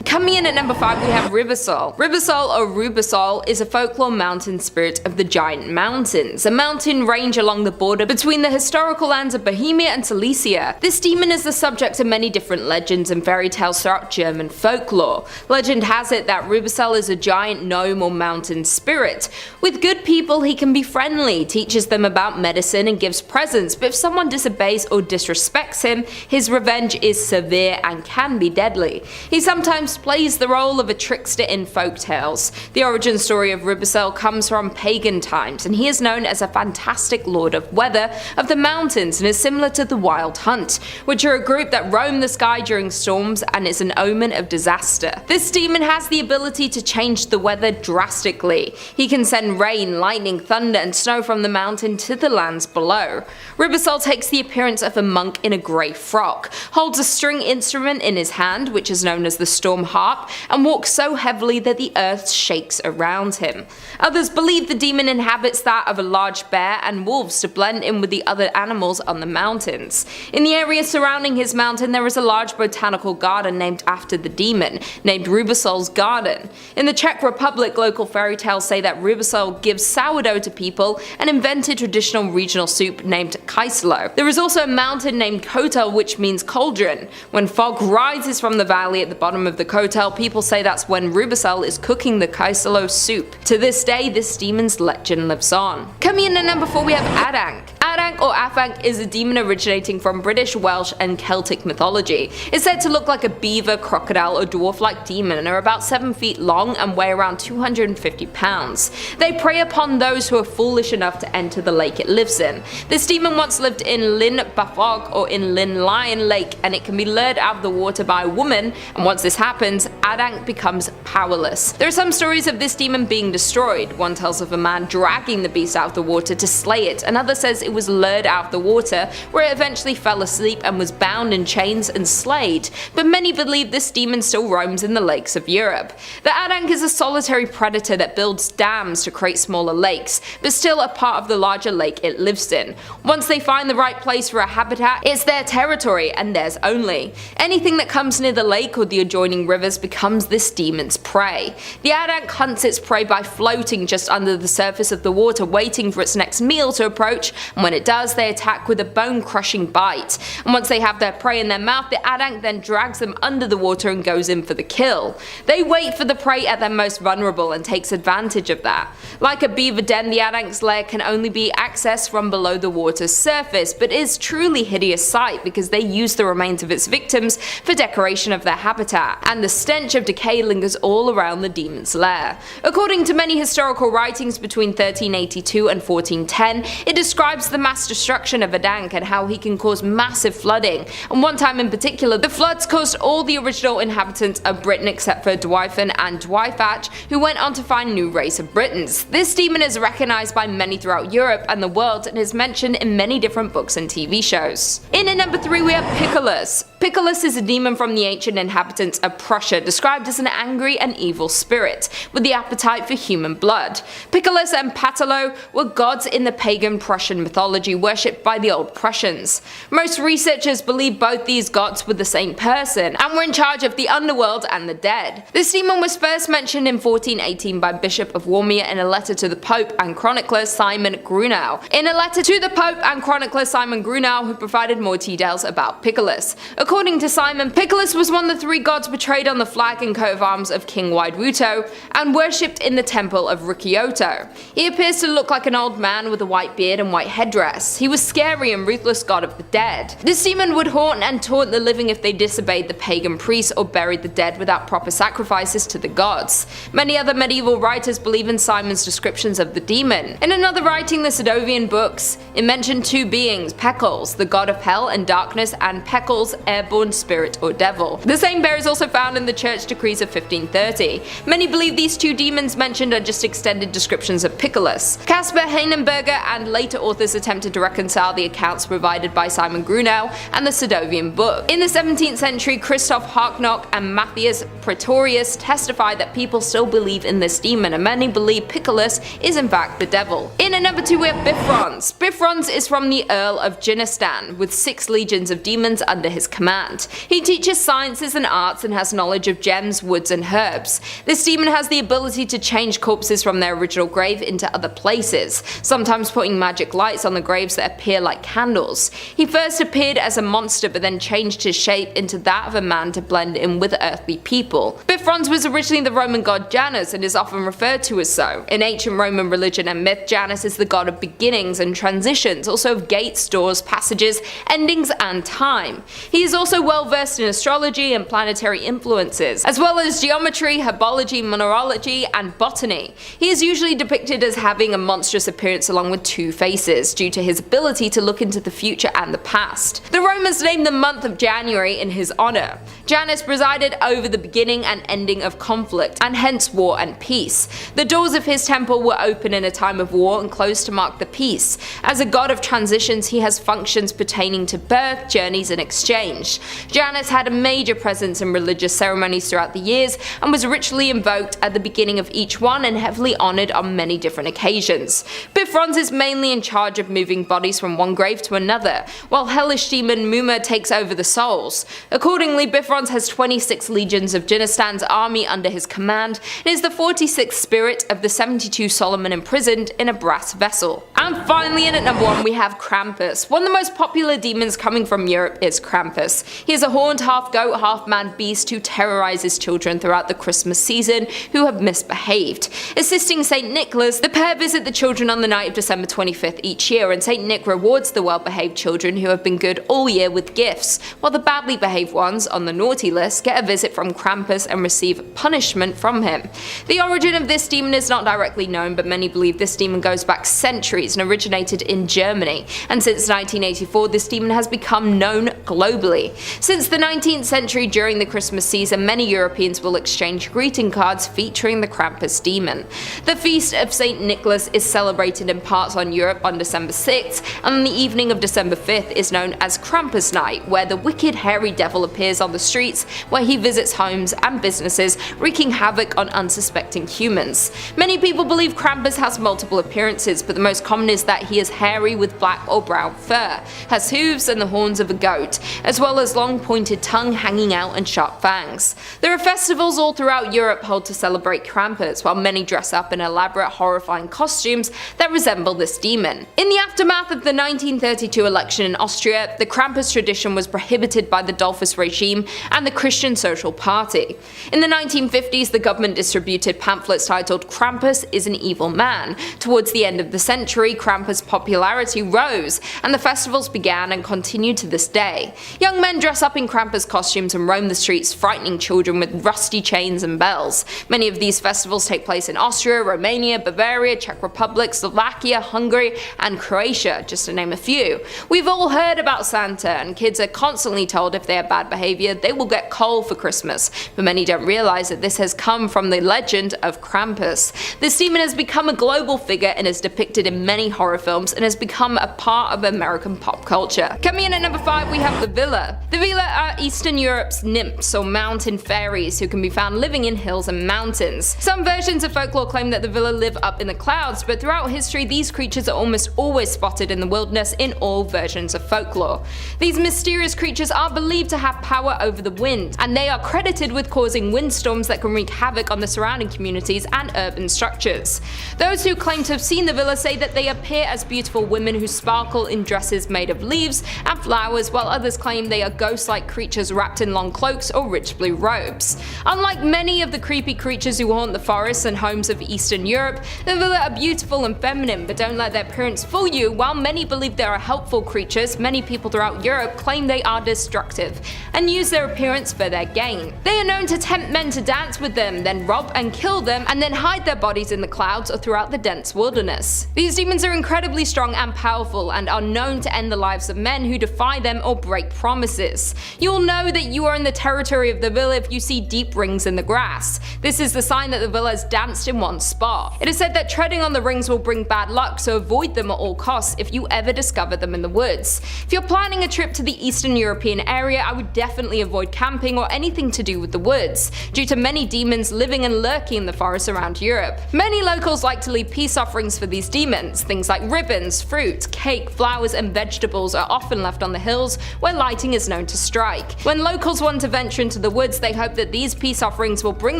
Coming in at number 5 we have Ribosol. Ribosol or Rubosol is a folklore mountain spirit of the Giant Mountains, a mountain range along the border between the historical lands of Bohemia and Silesia. This demon is the subject of many different legends and fairy tales throughout German folklore. Legend has it that Ribosol is a giant gnome or mountain spirit. With good people he can be friendly, teaches them about medicine and gives presents, but if someone disobeys or disrespects him, his revenge is severe and can be deadly. He sometimes plays the role of a trickster in folk tales. The origin story of Ribosol comes from pagan times, and he is known as a fantastic lord of weather of the mountains and is similar to the Wild Hunt, which are a group that roam the sky during storms and is an omen of disaster. This demon has the ability to change the weather drastically. He can send rain, lightning, thunder and snow from the mountain to the lands below. Ribosol takes the appearance of a monk in a grey frock, holds a string instrument in his hand, which is known as the storm harp, and walks so heavily that the earth shakes around him. Others believe the demon inhabits that of a large bear and wolves to blend in with the other animals on the mountains. In the area surrounding his mountain there is a large botanical garden named after the demon, named Rubosol's Garden. In the Czech Republic, local fairy tales say that Rubosol gives sourdough to people and invented traditional regional soup named kyselo. There is also a mountain named Kotel, which means cauldron. When fog rises from the valley at the bottom of the Kotel, people say that's when Rubosol is cooking the kyselo soup. To this day, this demon's legend lives on. Coming in at number 4 we have Adanc. Adanc or Afanc is a demon originating from British, Welsh and Celtic mythology. It's said to look like a beaver, crocodile or dwarf-like demon and are about 7 feet long and weigh around 250 pounds. They prey upon those who are foolish enough to enter the lake it lives in. This demon once lived in Llyn Bafog or in Llyn Lion Lake, and it can be lured out of the water by a woman, and once this happens, Adanc becomes powerless. There are some stories of this demon being destroyed. One tells of a man dragging the beast out of the water to slay it, another says it was lured out of the water, where it eventually fell asleep and was bound in chains and slayed, but many believe this demon still roams in the lakes of Europe. The Adanc is a solitary predator that builds dams to create smaller lakes, but still a part of the larger lake it lives in. Once they find the right place for a habitat, it's their territory and theirs only. Anything that comes near the lake or the adjoining rivers becomes this demon's prey. The Adanc hunts its prey by floating just under the surface of the water, waiting for its next meal to approach, and when it does, they attack with a bone-crushing bite. And once they have their prey in their mouth, the Adanc then drags them under the water and goes in for the kill. They wait for the prey at their most vulnerable and takes advantage of that. Like a beaver den, the Adanc's lair can only be accessed from below the water's surface, but is truly hideous sight because they use the remains of its victims for decoration of their habitat, and the stench of decay lingers all around the demon's lair. According to many historical writings between 1382 and 1410, it describes the mass destruction of Adanc and how he can cause massive flooding, and one time in particular, the floods caused all the original inhabitants of Britain except for Dwyfyn and Dwyfach, who went on to find a new race of Britons. This demon is recognized by many throughout Europe and the world and is mentioned in many different books and TV shows. In at number 3 we have Picolus. Picolus is a demon from the ancient inhabitants of Prussia, described as an angry and evil spirit, with the appetite for human blood. Picolus and Patalo were gods in the pagan Prussian mythology worshipped by the old Prussians. Most researchers believe both these gods were the same person, and were in charge of the underworld and the dead. This demon was first mentioned in 1418 by Bishop of Warmia in a letter to the Pope and chronicler Simon Grunau. In a letter to the Pope and chronicler Simon Grunau, who provided more details about Picolus. According to Simon, Picolus was one of the 3 gods portrayed on the flag and coat of arms of King Wideruto, and worshipped in the temple of Ricciotto. He appears to look like an old man with a white beard and white headdress. He was scary and ruthless god of the dead. This demon would haunt and taunt the living if they disobeyed the pagan priests or buried the dead without proper sacrifices to the gods. Many other medieval writers believe in Simon's descriptions of the demon. In another writing, the Sadovian books, it mentioned 2 beings, Pekals, the god of hell and darkness, and Pekals, airborne spirit or devil. The same bear is also found in the church decrees of 1530. Many believe these 2 demons mentioned are just extended descriptions of Picolus. Caspar Heinenberger and later authors attempted to reconcile the accounts provided by Simon Grunau and the Sadovian book. In the 17th century, Christoph Harknock and Matthias Praetorius testified that people still believe in this demon, and many believe Picolus is in fact the devil. In at number 2 we have Bifrons. Bifrons is from the Earl of Jinistan, with 6 legions of demons under his command. He teaches sciences and arts and has knowledge of gems, woods, and herbs. This demon has the ability to change corpses from their original grave into other places, sometimes putting magic lights on the graves that appear like candles. He first appeared as a monster but then changed his shape into that of a man to blend in with earthly people. Bifrons was originally the Roman god Janus and is often referred to as so. In ancient Roman religion and myth, Janus is the god of beginnings and transitions, also of gates, doors, passages, endings, and time. He is also well versed in astrology and planetary influences, as well as geometry, herbology, mineralogy, and botany. He is usually depicted as having a monstrous appearance along with two faces, due to his ability to look into the future and the past. The Romans named the month of January in his honor. Janus presided over the beginning and ending of conflict, and hence war and peace. The doors of his temple were open in a time of war and closed to mark the peace. As a god of transitions, he has functions pertaining to birth, journeys, and exchange. Janus had a major presence in religious ceremonies throughout the years and was ritually invoked at the beginning of each one and heavily honored on many different occasions. Bifrons is mainly in charge of moving bodies from one grave to another, while hellish demon Muma takes over the souls. Accordingly, Bifrons has 26 legions of Jinnistan's army under his command and is the 46th spirit of the 72 Solomon imprisoned in a brass vessel. And finally, in at number 1 we have Krampus. One of the most popular demons coming from Europe is Krampus. He is a horned half-goat, half-man beast who terrorizes children throughout the Christmas season who have misbehaved. Assisting St. Nicholas, the pair visit the children on the night of December 25th each year, and St. Nick rewards the well-behaved children who have been good all year with gifts, while the badly behaved ones on the naughty list get a visit from Krampus and receive punishment from him. The origin of this demon is not directly known, but many believe this demon goes back centuries and originated in Germany, and since 1984 this demon has become known globally. Since the 19th century, during the Christmas season, many Europeans will exchange greeting cards featuring the Krampus demon. The feast of St. Nicholas is celebrated in parts on Europe on December 6th, and on the evening of December 5th is known as Krampus Night, where the wicked hairy devil appears on the streets, where he visits homes and businesses, wreaking havoc on unsuspecting humans. Many people believe Krampus has multiple appearances, but the most common is that he is hairy with black or brown fur, has hooves and the horns of a goat, as well as long pointed tongue hanging out and sharp fangs. There are festivals all throughout Europe held to celebrate Krampus, while many dress up in elaborate, horrifying costumes that resemble this demon. In the aftermath of the 1932 election in Austria, the Krampus tradition was prohibited by the Dollfuss regime and the Christian Social Party. In the 1950s, the government distributed pamphlets titled "Krampus is an Evil Man." Towards the end of the century, Krampus' popularity rose, and the festivals began and continue to this day. Young men dress up in Krampus costumes and roam the streets, frightening children with rusty chains and bells. Many of these festivals take place in Austria, Romania, Bavaria, Czech Republic, Slovakia, Hungary, and Croatia, just to name a few. We've all heard about Santa, and kids are constantly told if they have bad behavior, they will get coal for Christmas, but many don't realize that this has come from the legend of Krampus. This demon has become a global figure and is depicted in many horror films and has become a part of American pop culture. Coming in at number 5 we have the Villa. The Villa are Eastern Europe's nymphs or mountain fairies who can be found living in hills and mountains. Some versions of folklore claim that the Villa live up in the clouds, but throughout history these creatures are almost always spotted in the wilderness in all versions of folklore. These mysterious creatures are believed to have power over the wind, and they are credited with causing windstorms that can wreak havoc on the surrounding communities and urban structures. Those who claim to have seen the Villa say that they appear as beautiful women who sparkle in dresses made of leaves and flowers, while others claim they are ghost-like creatures wrapped in long cloaks or rich blue robes. Unlike many of the creepy creatures who haunt the forests and homes of Eastern Europe, the Villa are beautiful and feminine, but don't let their appearance fool you. While many believe they are helpful creatures, many people throughout Europe claim they are destructive and use their appearance for their gain. They are known to tempt men to dance with them, then rob and kill them, and then hide their bodies in the clouds or throughout the dense wilderness. These demons are incredibly strong and powerful and are known to end the lives of men who defy them or break promises. You'll know that you are in the territory of the Villa if you see deep rings in the grass. This is the sign that the Villa has danced in one spot. It is said that treading on the rings will bring bad luck, so avoid them at all costs if you ever discover them in the woods. If you're planning a trip to the Eastern European area, I would definitely avoid camping or anything to do with the woods, due to many demons living and lurking in the forests around Europe. Many locals like to leave peace offerings for these demons. Things like ribbons, fruit, cake, flowers, and vegetables are often left on the hills where lighting is known to strike. When locals want to venture into into the woods, they hope that these peace offerings will bring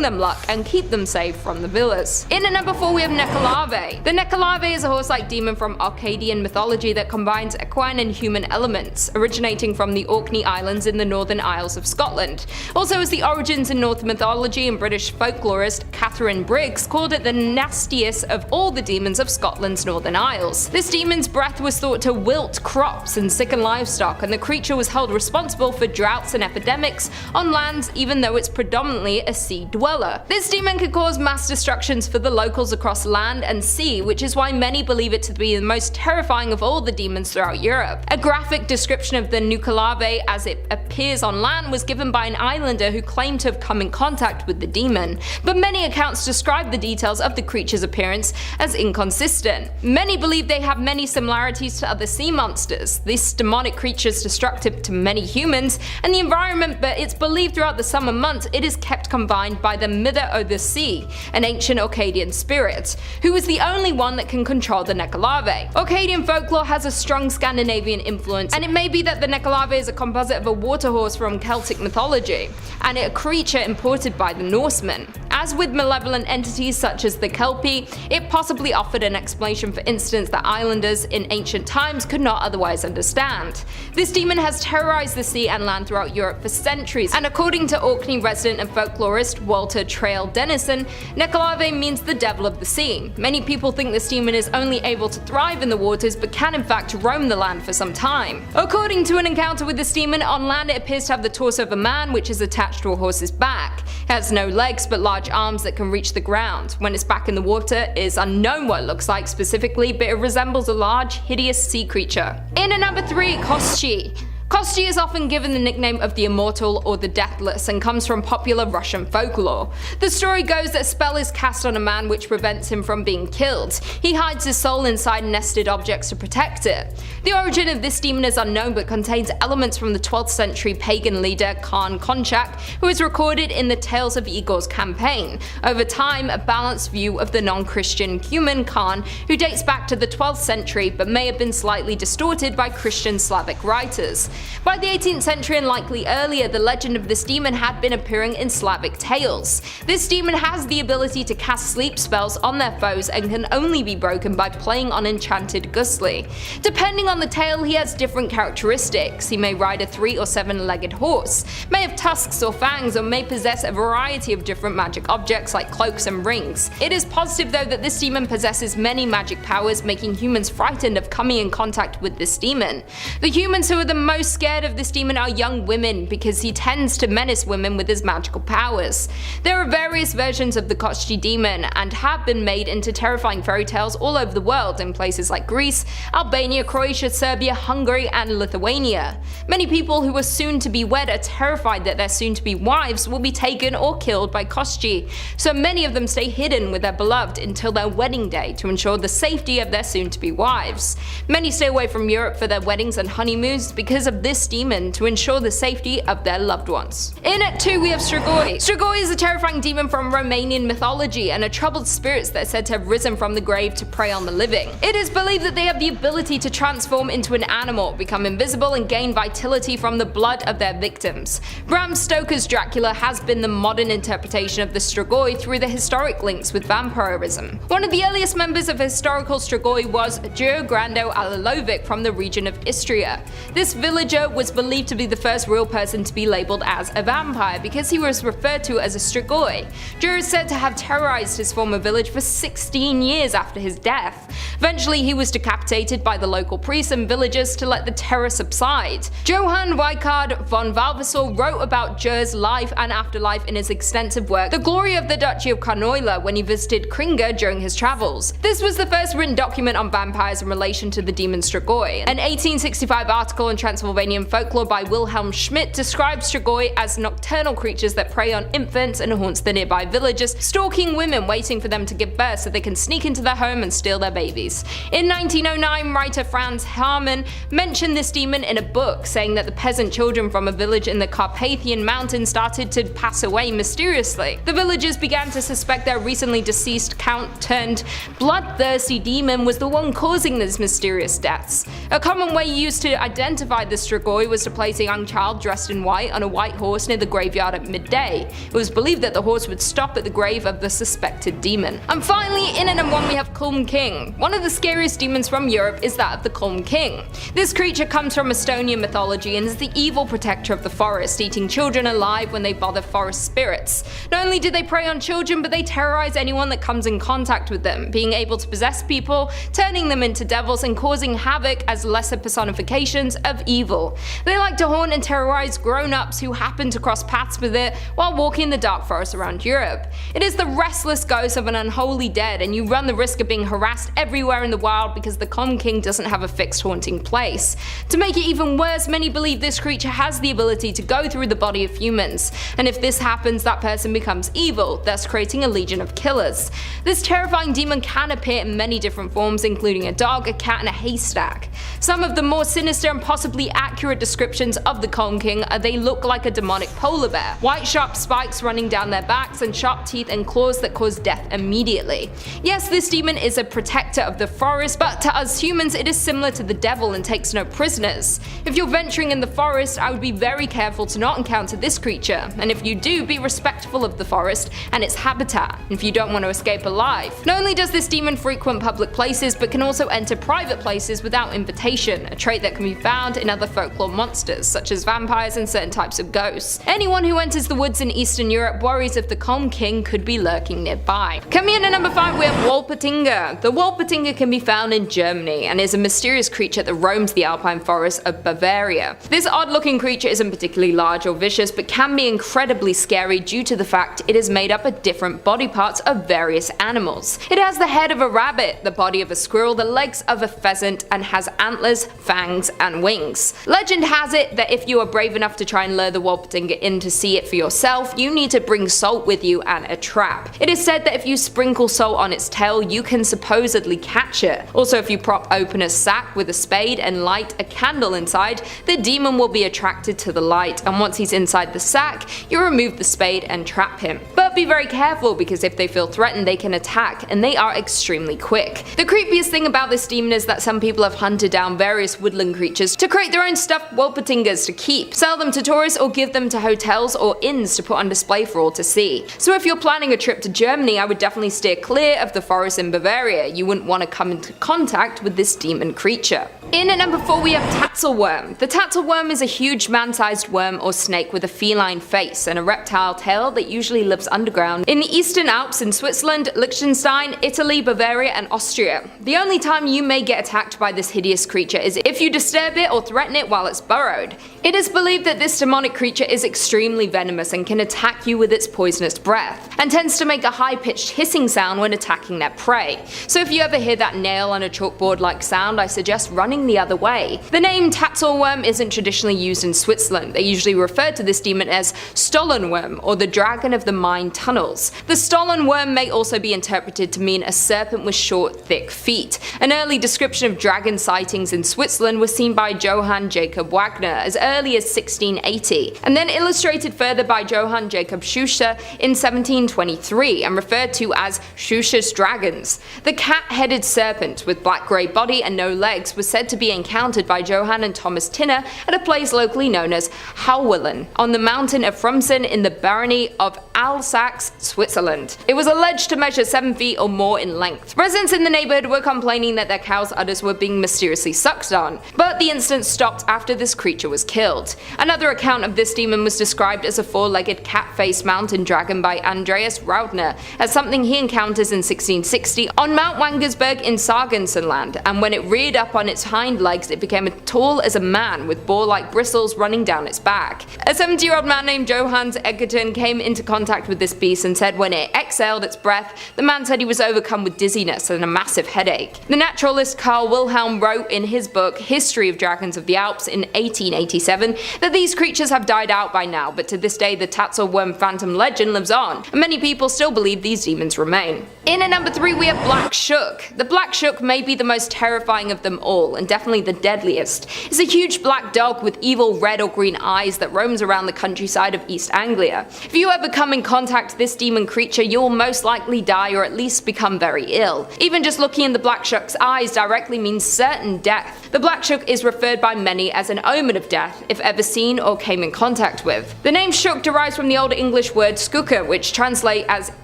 them luck and keep them safe from the villas. In at number 4 we have Nekalave. The Nekalave is a horse-like demon from Akkadian mythology that combines equine and human elements, originating from the Orkney Islands in the Northern Isles of Scotland. Also has the origins in Norse mythology, and British folklorist Catherine Briggs called it the nastiest of all the demons of Scotland's Northern Isles. This demon's breath was thought to wilt crops and sicken livestock, and the creature was held responsible for droughts and epidemics on lands even though it's predominantly a sea dweller. This demon could cause mass destructions for the locals across land and sea, which is why many believe it to be the most terrifying of all the demons throughout Europe. A graphic description of the Nukalave as it appears on land was given by an islander who claimed to have come in contact with the demon, but many accounts describe the details of the creature's appearance as inconsistent. Many believe they have many similarities to other sea monsters. This demonic creature is destructive to many humans and the environment, but it's believed throughout the summer months it is kept confined by the Mither o' the Sea, an ancient Akkadian spirit, who is the only one that can control the Nekalave. Akkadian folklore has a strong Scandinavian influence, and it may be that the Nekalave is a composite of a water horse from Celtic mythology, and a creature imported by the Norsemen. As with malevolent entities such as the Kelpie, it possibly offered an explanation for incidents that islanders in ancient times could not otherwise understand. This demon has terrorized the sea and land throughout Europe for centuries, and according to Orkney resident and folklorist Walter Trail Dennison, Nekalave means the devil of the sea. Many people think this demon is only able to thrive in the waters but can in fact roam the land for some time. According to an encounter with this demon, on land it appears to have the torso of a man which is attached to a horse's back. It has no legs but large arms that can reach the ground. When it's back in the water, it is unknown what it looks like specifically, but it resembles a large, hideous sea creature. In at number 3, Koschy. Koschy is often given the nickname of the Immortal or the Deathless and comes from popular Russian folklore. The story goes that a spell is cast on a man which prevents him from being killed. He hides his soul inside nested objects to protect it. The origin of this demon is unknown but contains elements from the 12th century pagan leader Khan Konchak, who is recorded in the Tales of Igor's campaign. Over time, a balanced view of the non-Christian human Khan, who dates back to the 12th century but may have been slightly distorted by Christian Slavic writers. By the 18th century and likely earlier, the legend of this demon had been appearing in Slavic tales. This demon has the ability to cast sleep spells on their foes and can only be broken by playing on enchanted gusli. Depending on the tale, he has different characteristics. He may ride a 3- or 7-legged horse, may have tusks or fangs, or may possess a variety of different magic objects like cloaks and rings. It is positive though that this demon possesses many magic powers, making humans frightened of coming in contact with this demon. The humans who are the most scared of this demon are young women, because he tends to menace women with his magical powers. There are various versions of the Koschy demon and have been made into terrifying fairy tales all over the world in places like Greece, Albania, Croatia, Serbia, Hungary, and Lithuania. Many people who are soon to be wed are terrified that their soon to be wives will be taken or killed by Koschy, so many of them stay hidden with their beloved until their wedding day to ensure the safety of their soon to be wives. Many stay away from Europe for their weddings and honeymoons because of this demon to ensure the safety of their loved ones. In at 2 we have Strigoi. Strigoi is a terrifying demon from Romanian mythology and are troubled spirits that are said to have risen from the grave to prey on the living. It is believed that they have the ability to transform into an animal, become invisible, and gain vitality from the blood of their victims. Bram Stoker's Dracula has been the modern interpretation of the Strigoi through the historic links with vampirism. One of the earliest members of historical Strigoi was Georgrando Alilovic from the region of Istria. This villager was believed to be the first real person to be labeled as a vampire because he was referred to as a Strigoi. Jur is said to have terrorized his former village for 16 years after his death. Eventually he was decapitated by the local priests and villagers to let the terror subside. Johann Weikard von Valvassor wrote about Jur's life and afterlife in his extensive work The Glory of the Duchy of Kornoila when he visited Kringa during his travels. This was the first written document on vampires in relation to the demon Strigoi. An 1865 article in Transylvanian folklore by Wilhelm Schmidt describes Strigoi as nocturnal creatures that prey on infants and haunts the nearby villages, stalking women waiting for them to give birth so they can sneak into their home and steal their babies. In 1909, writer Franz Harman mentioned this demon in a book, saying that the peasant children from a village in the Carpathian Mountains started to pass away mysteriously. The villagers began to suspect their recently deceased count-turned-bloodthirsty demon was the one causing these mysterious deaths. A common way used to identify the Strigoi was to place a young child dressed in white on a white horse near the graveyard at midday. It was believed that the horse would stop at the grave of the suspected demon. And finally, in at number 1 we have Kulm King. One of the scariest demons from Europe is that of the Kulm King. This creature comes from Estonian mythology and is the evil protector of the forest, eating children alive when they bother forest spirits. Not only do they prey on children, but they terrorize anyone that comes in contact with them, being able to possess people, turning them into devils, and causing havoc as lesser personifications of evil. They like to haunt and terrorize grown-ups who happen to cross paths with it while walking the dark forest around Europe. It is the restless ghost of an unholy dead, and you run the risk of being harassed everywhere in the wild because the Kulm King doesn't have a fixed haunting place. To make it even worse, many believe this creature has the ability to go through the body of humans, and if this happens, that person becomes evil, thus creating a legion of killers. This terrifying demon can appear in many different forms, including a dog, a cat, and a haystack. Some of the more sinister and possibly accurate descriptions of the Kulm King are they look like a demonic polar bear, white sharp spikes running down their backs, and sharp teeth and claws that cause death immediately. Yes, this demon is a protector of the forest, but to us humans it is similar to the devil and takes no prisoners. If you're venturing in the forest, I would be very careful to not encounter this creature, and if you do, be respectful of the forest and its habitat, if you don't want to escape alive. Not only does this demon frequent public places, but can also enter private places without invitation, a trait that can be found in other folklore monsters, such as vampires and certain types of ghosts. Anyone who enters the woods in Eastern Europe worries if the Kulm King could be lurking nearby. Coming in at number 5 we have Wolpertinger. The Wolpertinger can be found in Germany and is a mysterious creature that roams the alpine forests of Bavaria. This odd looking creature isn't particularly large or vicious, but can be incredibly scary due to the fact it is made up of different body parts of various animals. It has the head of a rabbit, the body of a squirrel, the legs of a pheasant, and has antlers, fangs, and wings. Legend has it that if you are brave enough to try and lure the Wolpertinger in to see it for yourself, you need to bring salt with you and a trap. It is said that if you sprinkle salt on its tail, you can supposedly catch it. Also, if you prop open a sack with a spade and light a candle inside, the demon will be attracted to the light, and once he's inside the sack, you remove the spade and trap him. But be very careful, because if they feel threatened, they can attack, and they are extremely quick. The creepiest thing about this demon is that some people have hunted down various woodland creatures to create their own stuffed Wolpertingers to keep, sell them to tourists, or give them to hotels or inns to put on display for all to see. So if you're planning a trip to Germany, I would definitely steer clear of the forest in Bavaria. You wouldn't want to come into contact with this demon creature. In at number 4 we have Tatzelworm. The Tatzelworm is a huge man-sized worm or snake with a feline face and a reptile tail that usually lives underground in the Eastern Alps in Switzerland, Liechtenstein, Italy, Bavaria, and Austria. The only time you may get attacked by this hideous creature is if you disturb it or threaten it while it's burrowed. It is believed that this demonic creature is extremely venomous and can attack you with its poisonous breath, and tends to make a high-pitched hissing sound when attacking their prey. So if you ever hear that nail on a chalkboard like sound, I suggest running the other way. The name Tatzelworm isn't traditionally used in Switzerland. They usually refer to this demon as Stollenworm, or the dragon of the mine tunnels. The Stollenworm may also be interpreted to mean a serpent with short, thick feet. An early description of dragon sightings in Switzerland was seen by Johann Jacob Wagner as early as 1680, and then illustrated further by Johann Jacob Schuster in 1723 and referred to as Schuster's dragons. The cat-headed serpent with black-grey body and no legs was said to be encountered by Johann and Thomas Tinner at a place locally known as Hauwellen on the mountain of Frumsen in the barony of Alsace, Switzerland. It was alleged to measure 7 feet or more in length. Residents in the neighborhood were complaining that their cows' udders were being mysteriously sucked on, but the incident stopped after this creature was killed. Another account of this demon was described as a 4-legged cat-faced mountain dragon by Andreas Raudner as something he encounters in 1660 on Mount Wangersberg in Sargansenland, and when it reared up on its hind legs it became as tall as a man with boar-like bristles running down its back. A 70-year-old man named Johannes Egerton came into contact with this beast and said when it exhaled its breath, the man said he was overcome with dizziness and a massive headache. The naturalist Carl Wilhelm wrote in his book History of Dragons of the Alps in 1887 that these creatures have died out by now, but to this day the Tatzelworm phantom legend lives on, and many people still believe these demons remain. In at number 3 we have Black Shuck. The Black Shuck may be the most terrifying of them all, and definitely the deadliest. It's a huge black dog with evil red or green eyes that roams around the countryside of East Anglia. If you ever come in contact contact this demon creature, you'll most likely die or at least become very ill. Even just looking in the Black Shuck's eyes directly means certain death. The Black Shuck is referred by many as an omen of death, if ever seen or came in contact with. The name Shuck derives from the Old English word skukka, which translates as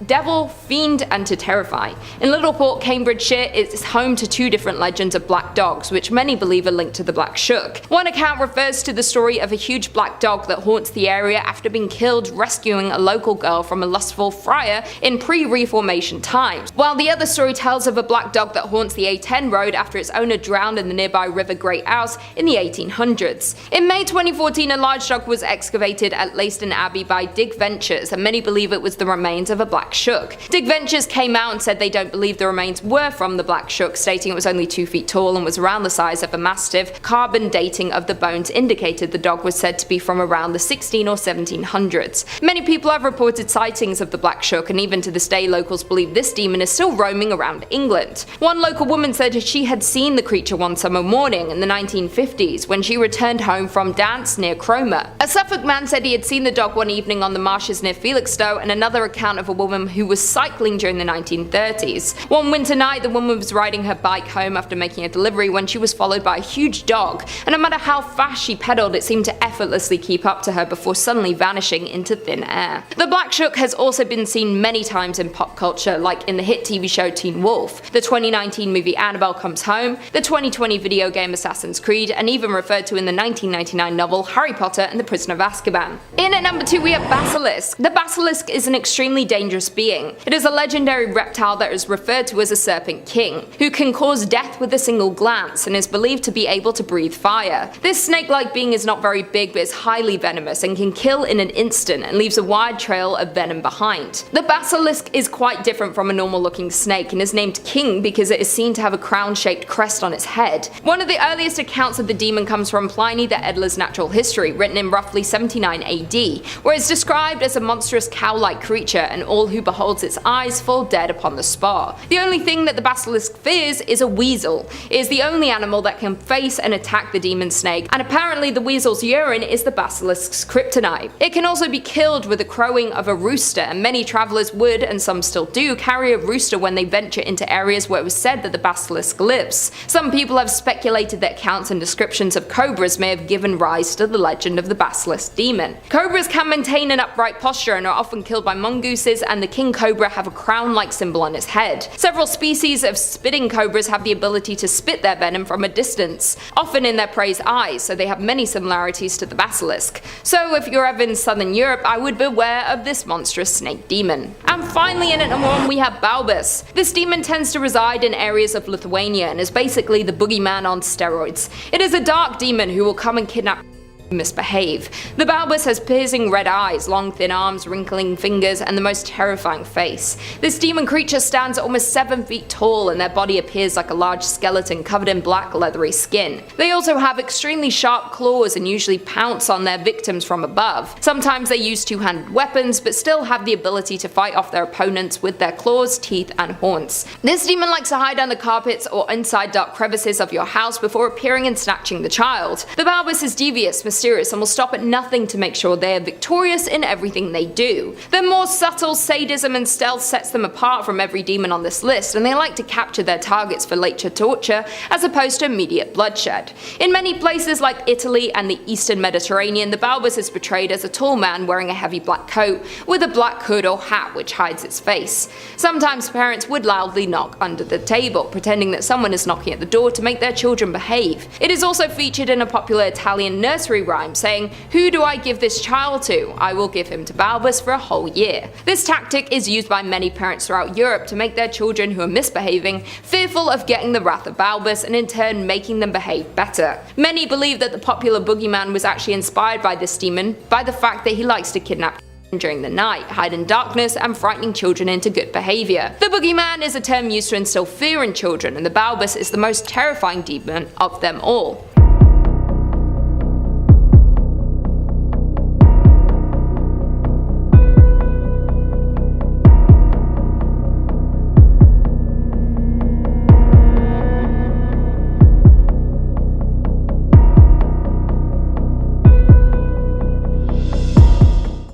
devil, fiend, and to terrify. In Littleport, Cambridgeshire, it is home to two different legends of black dogs, which many believe are linked to the Black Shuck. One account refers to the story of a huge black dog that haunts the area after being killed rescuing a local girl from a lustful friar in pre-Reformation times, while the other story tells of a black dog that haunts the A10 road after its owner drowned in the nearby River Great Ouse in the 1800s. In May 2014, a large dog was excavated at Leiston Abbey by Dig Ventures, and many believe it was the remains of a Black Shuck. Dig Ventures came out and said they don't believe the remains were from the Black Shuck, stating it was only 2 feet tall and was around the size of a mastiff. Carbon dating of the bones indicated the dog was said to be from around the 16 or 1700s. Many people have reported sightings of the Black Shuck, and even to this day locals believe this demon is still roaming around England. One local woman said she had seen the creature one summer morning in the 1950s when she returned home from dance near Cromer. A Suffolk man said he had seen the dog one evening on the marshes near Felixstowe, and another account of a woman who was cycling during the 1930s. One winter night, the woman was riding her bike home after making a delivery when she was followed by a huge dog, and no matter how fast she pedaled, it seemed to effortlessly keep up to her before suddenly vanishing into thin air. The Black Shuck has also been seen many times in pop culture, like in the hit TV show Teen Wolf, the 2019 movie Annabelle Comes Home, the 2020 video game Assassin's Creed, and even referred to in the 1999 novel Harry Potter and the Prisoner of Azkaban. In at number 2 we have Basilisk. The basilisk is an extremely dangerous being. It is a legendary reptile that is referred to as a serpent king, who can cause death with a single glance and is believed to be able to breathe fire. This snake-like being is not very big but is highly venomous and can kill in an instant and leaves a wide trail of venom behind. The basilisk is quite different from a normal looking snake and is named king because it is seen to have a crown-shaped crest on its head. One of the earliest accounts of the demon comes from Pliny the Elder's Natural History, written in roughly 79 AD, where it's described as a monstrous cow-like creature and all who beholds its eyes fall dead upon the spot. The only thing that the basilisk fears is a weasel. It is the only animal that can face and attack the demon snake, and apparently the weasel's urine is the basilisk's kryptonite. It can also be killed with the crowing of a rooster, and many travelers would, and some still do, carry a rooster when they venture into areas where it was said that the basilisk lives. Some people have speculated that accounts and descriptions of cobras may have given rise to the legend of the basilisk demon. Cobras can maintain an upright posture and are often killed by mongooses, and the king cobra have a crown-like symbol on its head. Several species of spitting cobras have the ability to spit their venom from a distance, often in their prey's eyes, so they have many similarities to the basilisk. So if you're ever in southern Europe, I would beware of this monstrous snake demon. And finally, in at number 1 we have Balbus. This demon tends to reside in areas of Lithuania and is basically the boogeyman on steroids. It is a dark demon who will come and kidnap misbehave. The Balbus has piercing red eyes, long thin arms, wrinkling fingers, and the most terrifying face. This demon creature stands almost 7 feet tall, and their body appears like a large skeleton covered in black leathery skin. They also have extremely sharp claws and usually pounce on their victims from above. Sometimes they use two-handed weapons, but still have the ability to fight off their opponents with their claws, teeth, and horns. This demon likes to hide under carpets or inside dark crevices of your house before appearing and snatching the child. The Balbus is devious, mysterious, and will stop at nothing to make sure they are victorious in everything they do. Their more subtle sadism and stealth sets them apart from every demon on this list, and they like to capture their targets for later torture as opposed to immediate bloodshed. In many places like Italy and the Eastern Mediterranean, the Balbus is portrayed as a tall man wearing a heavy black coat with a black hood or hat which hides its face. Sometimes parents would loudly knock under the table, pretending that someone is knocking at the door to make their children behave. It is also featured in a popular Italian nursery rhyme saying, "Who do I give this child to? I will give him to Balbus for a whole year." This tactic is used by many parents throughout Europe to make their children who are misbehaving fearful of getting the wrath of Balbus, and in turn making them behave better. Many believe that the popular boogeyman was actually inspired by this demon by the fact that he likes to kidnap during the night, hide in darkness, and frightening children into good behavior. The boogeyman is a term used to instill fear in children, and the Balbus is the most terrifying demon of them all.